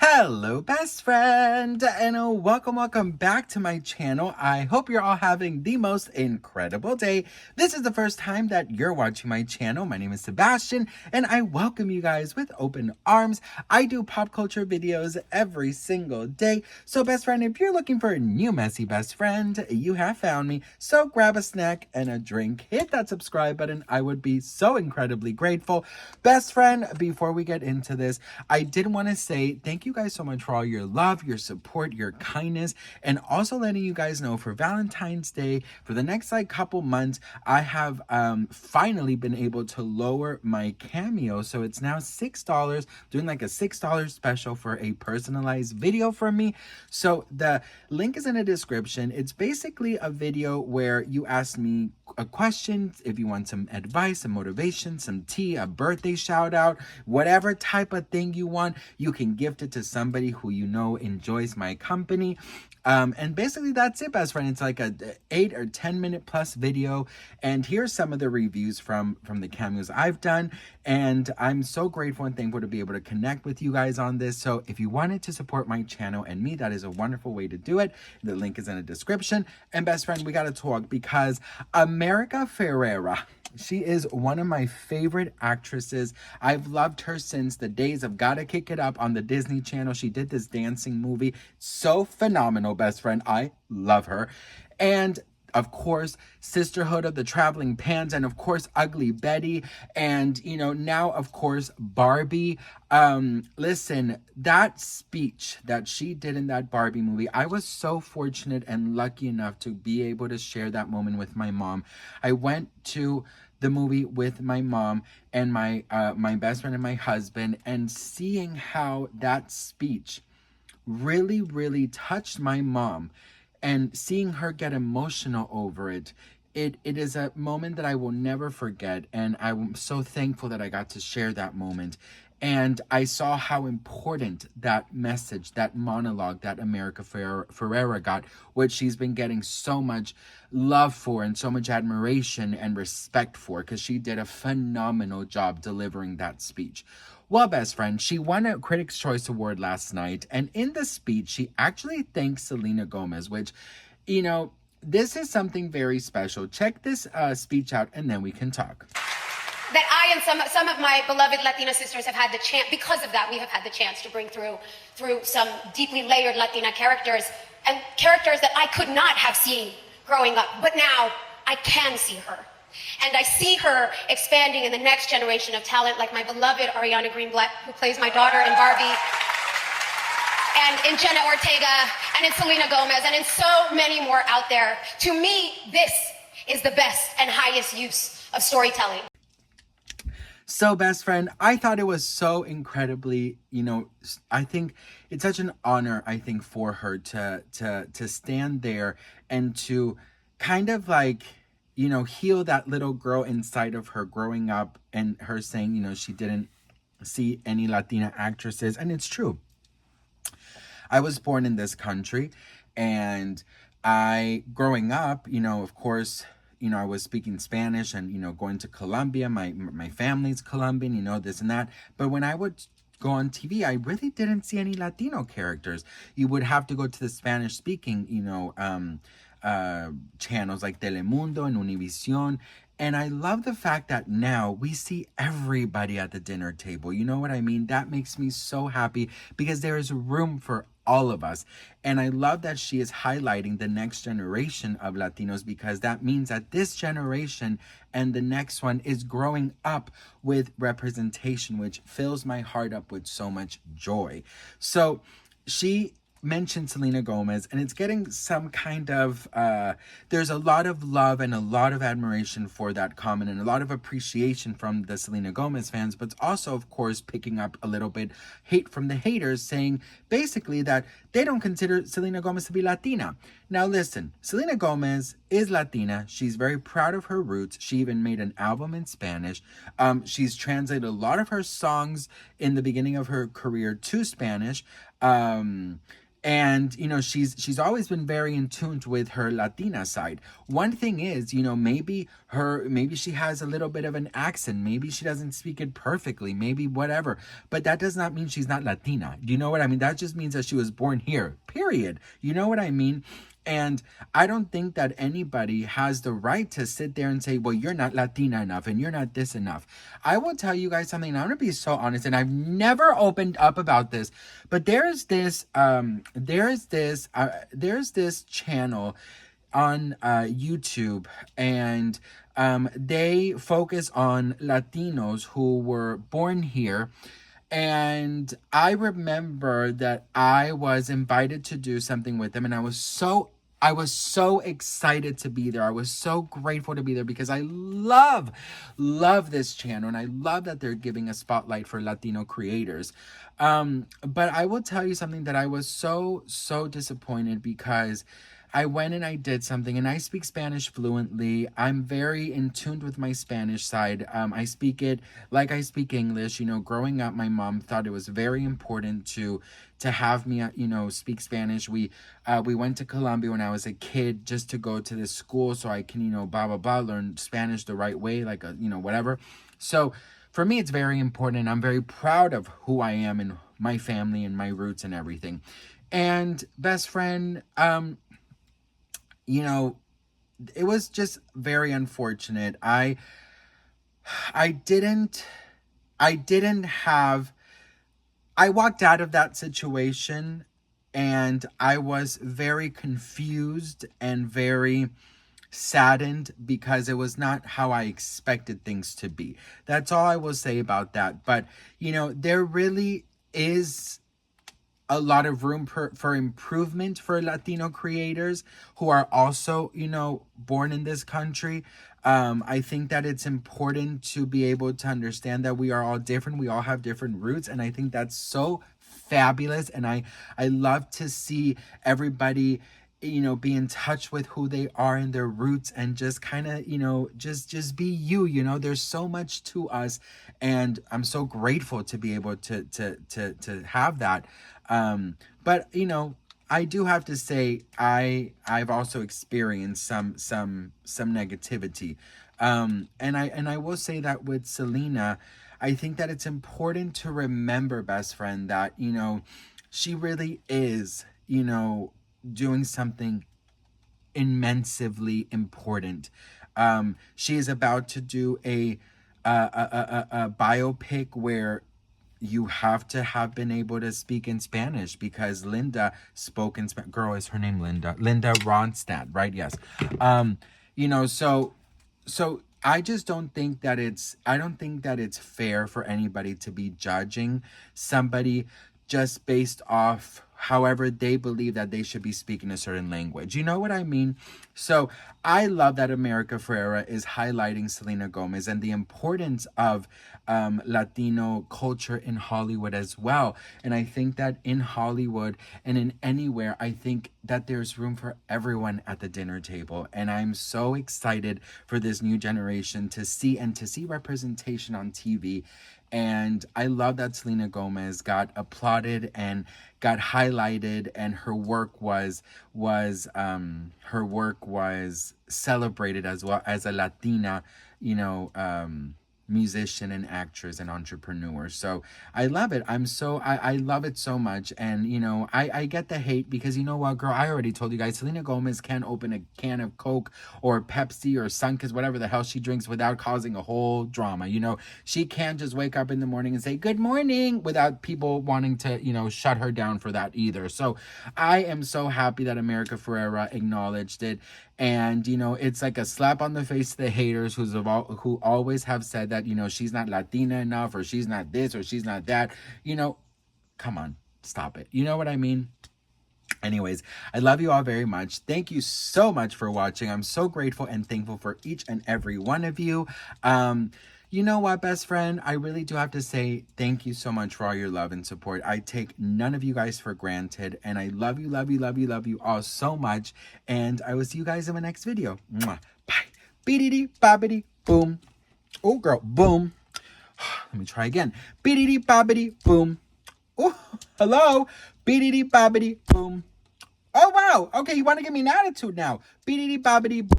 Hello, best friend, and welcome back to my channel. I hope you're all having the most incredible day. This is the first time that you're watching my channel. My name is Sebastian, and I welcome you guys with open arms. I do pop culture videos every single day. So, best friend, if you're looking for a new messy best friend, you have found me. So grab a snack and a drink, hit that subscribe button. I would be so incredibly grateful. Best friend, before we get into this, I did want to say thank you guys so much for all your love, your support, your kindness, and also letting you guys know for Valentine's Day, for the next couple months, I have finally been able to lower my CAMEO. So it's now $6, doing a $6 special for a personalized video from me. So the link is in the description. It's basically a video where you ask me a question, if you want some advice, some motivation, some tea, a birthday shout out, whatever type of thing you want, you can gift it to somebody who you know enjoys my company. And basically that's it, best friend. It's like a 8 or 10 minute plus video. And here's some of the reviews from the cameos I've done. And I'm so grateful and thankful to be able to connect with you guys on this. So if you wanted to support my channel and me, that is a wonderful way to do it. The link is in the description. And best friend, we got to talk because America Ferrera, she is one of my favorite actresses. I've loved her since the days of Gotta Kick It Up on the Disney Channel. She did this dancing movie. So phenomenal, best friend. I love her. And of course, Sisterhood of the Traveling Pants, and of course, Ugly Betty, and now of course, Barbie. Listen, that speech that she did in that Barbie movie, I was so fortunate and lucky enough to be able to share that moment with my mom. I went to the movie with my mom and my best friend and my husband, and seeing how that speech really touched my mom and seeing her get emotional over it, it is a moment that I will never forget. And I'm so thankful that I got to share that moment. And I saw how important that message, that monologue that America Ferrera got, which she's been getting so much love for and so much admiration and respect for, because she did a phenomenal job delivering that speech. Well, best friend, she won a Critics' Choice Award last night, and in the speech, she actually thanked Selena Gomez, which, this is something very special. Check this speech out, and then we can talk. That I and some of my beloved Latina sisters have had the chance, because of that, we have had the chance to bring through some deeply layered Latina characters, and characters that I could not have seen growing up, but now I can see her. And I see her expanding in the next generation of talent, like my beloved Ariana Greenblatt, who plays my daughter in Barbie, and in Jenna Ortega, and in Selena Gomez, and in so many more out there. To me, this is the best and highest use of storytelling. So, best friend, I thought it was so incredibly, I think it's such an honor, I think, for her to stand there and to kind of heal that little girl inside of her growing up, and her saying, she didn't see any Latina actresses. And it's true. I was born in this country, and growing up, of course, I was speaking Spanish and, going to Colombia. My family's Colombian, this and that. But when I would go on TV, I really didn't see any Latino characters. You would have to go to the Spanish speaking, channels like Telemundo and Univision. And I love the fact that now we see everybody at the dinner table. You know what I mean? That makes me so happy, because there is room for all of us. And I love that she is highlighting the next generation of Latinos, because that means that this generation and the next one is growing up with representation, which fills my heart up with so much joy. So she mentioned Selena Gomez, and it's getting some kind of there's a lot of love and a lot of admiration for that comment, and a lot of appreciation from the Selena Gomez fans, but also, of course, picking up a little bit hate from the haters, saying basically that they don't consider Selena Gomez to be Latina. Now listen, Selena Gomez is Latina. She's very proud of her roots. She even made an album in Spanish. She's translated a lot of her songs in the beginning of her career to Spanish. And you know, she's always been very in tune with her Latina side. One thing is, you know, maybe she has a little bit of an accent, maybe she doesn't speak it perfectly, maybe whatever, but that does not mean she's not Latina. Do you know what I mean? That just means that she was born here, period. You know what I mean? And I don't think that anybody has the right to sit there and say, well, you're not Latina enough and you're not this enough. I will tell you guys something. I'm going to be so honest, and I've never opened up about this, but there's this channel on YouTube, and they focus on Latinos who were born here. And I remember that I was invited to do something with them, and I was so excited to be there. I was so grateful to be there because I love this channel, and I love that they're giving a spotlight for Latino creators. But I will tell you something, that I was so disappointed because I went and I did something, and I speak Spanish fluently. I'm very in tune with my Spanish side. I speak it like I speak English. You know, growing up, my mom thought it was very important to have me, you know, speak Spanish. We went to Colombia when I was a kid just to go to this school so I can, you know, blah, blah, blah, learn Spanish the right way, like, you know, whatever. So for me, it's very important, and I'm very proud of who I am and my family and my roots and everything. And best friend, you know, it was just very unfortunate. I walked out of that situation, and I was very confused and very saddened because it was not how I expected things to be. That's all I will say about that. But, you know, there really is a lot of room for improvement for Latino creators who are also, you know, born in this country. I think that it's important to be able to understand that we are all different. We all have different roots. And I think that's so fabulous. And I love to see everybody, you know, be in touch with who they are and their roots, and just kind of, you know, just be you. You know, there's so much to us, and I'm so grateful to be able to have that. But you know, I do have to say I've also experienced some negativity. And I will say that with Selena, I think that it's important to remember, best friend, that, you know, she really is, you know, doing something immensely important. She is about to do a biopic where you have to have been able to speak in Spanish, because Linda spoke in Spanish. Girl, is her name Linda? Linda Ronstadt, right? Yes. You know, so I just don't think that it's fair for anybody to be judging somebody just based off however they believe that they should be speaking a certain language. You know what I mean? So I love that America Ferrera is highlighting Selena Gomez and the importance of Latino culture in Hollywood as well. And I think that in Hollywood and in anywhere, I think that there's room for everyone at the dinner table. And I'm so excited for this new generation to see representation on TV. And I love that Selena Gomez got applauded and got highlighted, and her work was celebrated as well as a Latina, you know, musician and actress and entrepreneur. So I love it. I love it so much. And, you know, I get the hate because, you know what, girl, I already told you guys, Selena Gomez can't open a can of Coke or Pepsi or Sunkist, whatever the hell she drinks, without causing a whole drama. You know, she can't just wake up in the morning and say, good morning, without people wanting to, you know, shut her down for that either. So I am so happy that America Ferrera acknowledged it. And, you know, it's like a slap on the face to the haters who always have said that, you know, she's not Latina enough, or she's not this, or she's not that. You know, come on, stop it. You know what I mean? Anyways, I love you all very much. Thank you so much for watching. I'm so grateful and thankful for each and every one of you. You know what, best friend? I really do have to say thank you so much for all your love and support. I take none of you guys for granted, and I love you, love you, love you, love you all so much. And I will see you guys in my next video. Mwah. Bye. Beedity, bobbity, boom. Oh, girl, boom. Let me try again. Beedity, bobbity, boom. Oh, hello. Beedity bobbity boom. Oh, wow. Okay, you want to give me an attitude now. Beedity bobbity boom.